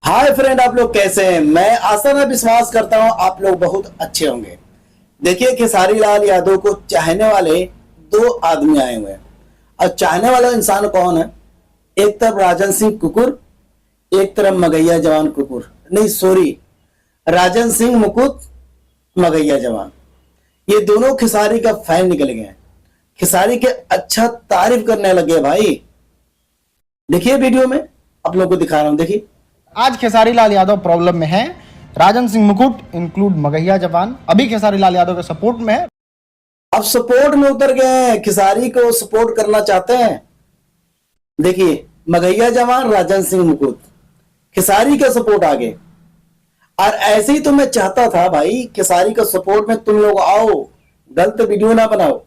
Hi friend, आप लोग कैसे हैं? मैं आशा में विश्वास करता हूं आप लोग बहुत अच्छे होंगे। देखिए, खेसारी लाल यादव को चाहने वाले दो आदमी आए हुए हैं। और चाहने वाला इंसान कौन है? एक तरफ राजन सिंह कुकुर, एक तरफ मगैया जवान कुकुर, नहीं सॉरी, राजन सिंह मुकुट, मगैया जवान। ये दोनों खेसारी का फैन निकल गए हैं। खेसारी के अच्छा तारीफ करने लगे भाई। देखिए वीडियो में आप लोगों को दिखा रहा हूं, देखिए। आज खेसारी लाल यादव प्रॉब्लम में है। राजन सिंह मुकुट इंक्लूड मगहिया जवान अभी खेसारी लाल यादव के सपोर्ट में है। अब सपोर्ट में उतर गए हैं, खेसारी को सपोर्ट करना चाहते हैं। देखिए, मगहिया जवान, राजन सिंह मुकुट, खेसारी का सपोर्ट आगे। और ऐसे ही तो मैं चाहता था भाई, खेसारी का सपोर्ट में तुम लोग आओ, गलत वीडियो ना बनाओ।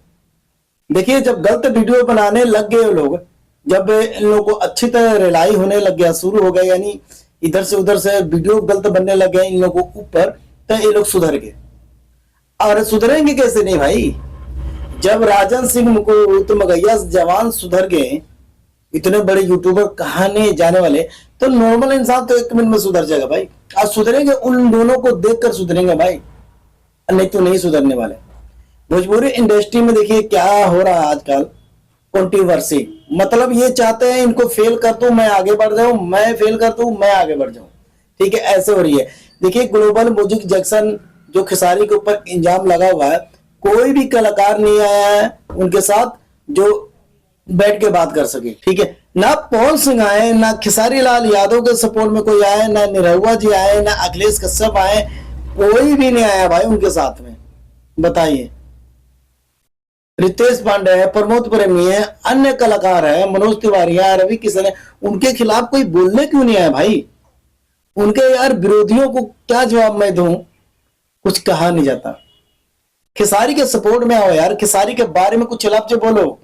देखिए, जब गलत वीडियो बनाने लग गए लोग, जब इन लोगों को अच्छी तरह रिलाई होने लग गया, शुरू हो गया, यानी इधर से उधर से वीडियो गलत बनने लग गए इन लोगों के ऊपर, तो ये लोग सुधर गए। और सुधरेंगे कैसे नहीं भाई? जब राजन सिंह मुकुट, मगहिया जवान सुधर गए, इतने बड़े यूट्यूबर कहाँ नहीं जाने वाले, तो नॉर्मल इंसान तो 1 मिनट में सुधर जाएगा भाई। आज सुधरेंगे, उन दोनों को देखकर सुधरेंगे भाई, नहीं तो नहीं सुधरने वाले। भोजपुरी इंडस्ट्री में देखिए क्या हो रहा है आजकल, कंट्रोवर्सी। मतलब ये चाहते हैं इनको फेल कर दूं मैं आगे बढ़ जाऊं, मैं फेल कर दूं मैं आगे बढ़ जाऊं, ठीक है, ऐसे हो रही है। देखिए, ग्लोबल म्यूजिक जंक्शन जो खेसारी के ऊपर इंजाम लगा हुआ है, कोई भी कलाकार नहीं आया है उनके साथ जो बैठ के बात कर सके, ठीक है। ना पवन सिंह आए, ना खेसारी लाल यादव के सपोर्ट में कोई आए, ना निरहुआ जी आए, ना अखिलेश कश्यप आए, कोई भी नहीं आया भाई उनके साथ में। बताइए, रितेश पांडे है, प्रमोद प्रेमी है, अन्य कलाकार है, मनोज तिवारी है, रवि किशन है, उनके खिलाफ कोई बोलने क्यों नहीं आया भाई? उनके यार विरोधियों को क्या जवाब मैं दूं? कुछ कहा नहीं जाता। खेसारी के सपोर्ट में आओ यार, खेसारी के बारे में कुछ लफ्ज बोलो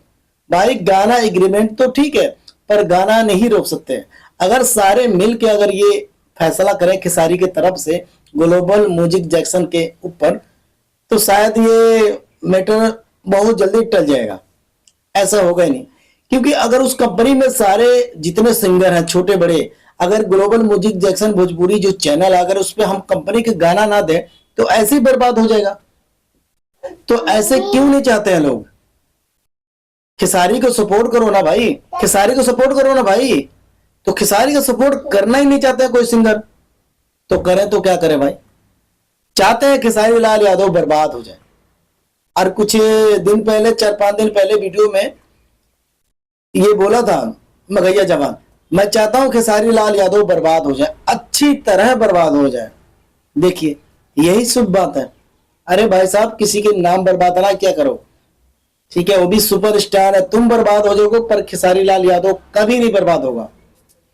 भाई। गाना एग्रीमेंट तो ठीक है, पर गाना नहीं रोक सकते। अगर सारे मिलके अगर ये फैसला करें खेसारी की तरफ से ग्लोबल म्यूजिक जंक्शन के ऊपर, तो शायद ये मैटर बहुत जल्दी टल जाएगा। ऐसा होगा ही नहीं, क्योंकि अगर उस कंपनी में सारे जितने सिंगर हैं छोटे बड़े, अगर ग्लोबल म्यूजिक जंक्शन भोजपुरी जो चैनल, अगर उस पर हम कंपनी के गाना ना दें तो ऐसे ही बर्बाद हो जाएगा। तो ऐसे क्यों नहीं चाहते हैं लोग? खेसारी को सपोर्ट करो ना भाई, खेसारी को सपोर्ट करो ना भाई। तो खेसारी का सपोर्ट करना ही नहीं चाहते कोई सिंगर, तो करें तो क्या करें भाई? चाहते हैं खेसारी लाल यादव बर्बाद हो जाए। और कुछ दिन पहले, 4-5 दिन पहले वीडियो में ये बोला था मगहिया जवान, मैं चाहता हूं खेसारी लाल यादव बर्बाद हो जाए, अच्छी तरह बर्बाद हो जाए। देखिए, यही शुभ बात है। अरे भाई साहब, किसी के नाम बर्बाद ना क्या करो, ठीक है, वो भी सुपरस्टार है। तुम बर्बाद हो जाओगे, पर खेसारी लाल यादव कभी नहीं बर्बाद होगा।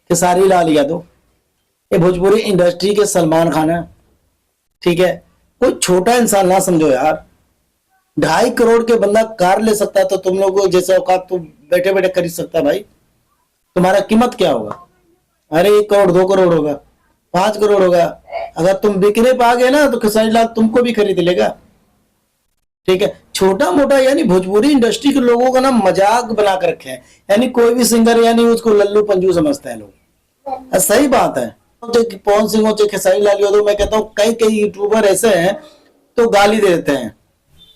खेसारी लाल यादव ये भोजपुरी इंडस्ट्री के सलमान खान है, ठीक है। कोई छोटा इंसान ना समझो यार। 2.5 करोड़ के बंदा कार ले सकता है, तो तुम लोगों जैसे औकात तो बैठे बैठे खरीद सकता है भाई। तुम्हारा कीमत क्या होगा? अरे 1 करोड़, 2 करोड़ होगा, 5 करोड़ होगा। अगर तुम बिकने पा गए ना, तो खेसारी लाल तुमको भी खरीद लेगा, ठीक है। छोटा मोटा यानी भोजपुरी इंडस्ट्री के लोगों का ना मजाक बना कर रखे हैं, यानी कोई भी सिंगर यानी उसको लल्लू पंजू समझते हैं लोग। सही बात है। पवन सिंह हो, खेसारी लाल यादव, मैं कहता हूँ कई कई यूट्यूबर ऐसे हैं तो गाली दे देते हैं।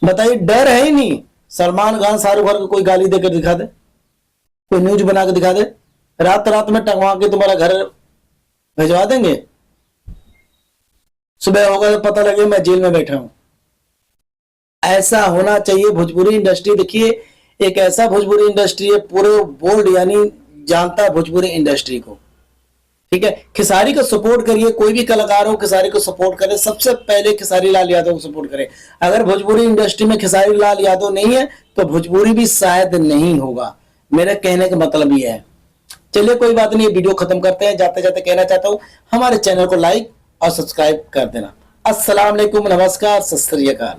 बताइए, डर है ही नहीं। सलमान खान, शाहरुख खान को कोई गाली देकर दिखा दे, कोई न्यूज बना के दिखा दे, रात रात में टंगवा के तुम्हारा घर भिजवा देंगे। सुबह होगा तो पता लगे मैं जेल में बैठा हूं। ऐसा होना चाहिए भोजपुरी इंडस्ट्री। देखिए, एक ऐसा भोजपुरी इंडस्ट्री है, पूरे वर्ल्ड यानी जानता है भोजपुरी इंडस्ट्री को, ठीक है। खेसारी को सपोर्ट करिए, कोई भी कलाकार हो खेसारी को सपोर्ट करे। सबसे पहले खेसारी लाल यादव को सपोर्ट करे। अगर भोजपुरी इंडस्ट्री में खेसारी लाल यादव नहीं है तो भोजपुरी भी शायद नहीं होगा। मेरे कहने का मतलब ये है। चलिए, कोई बात नहीं, वीडियो खत्म करते हैं। जाते जाते कहना चाहता हूं, हमारे चैनल को लाइक और सब्सक्राइब कर देना। अस्सलाम वालेकुम, नमस्कार, सत श्री अकाल।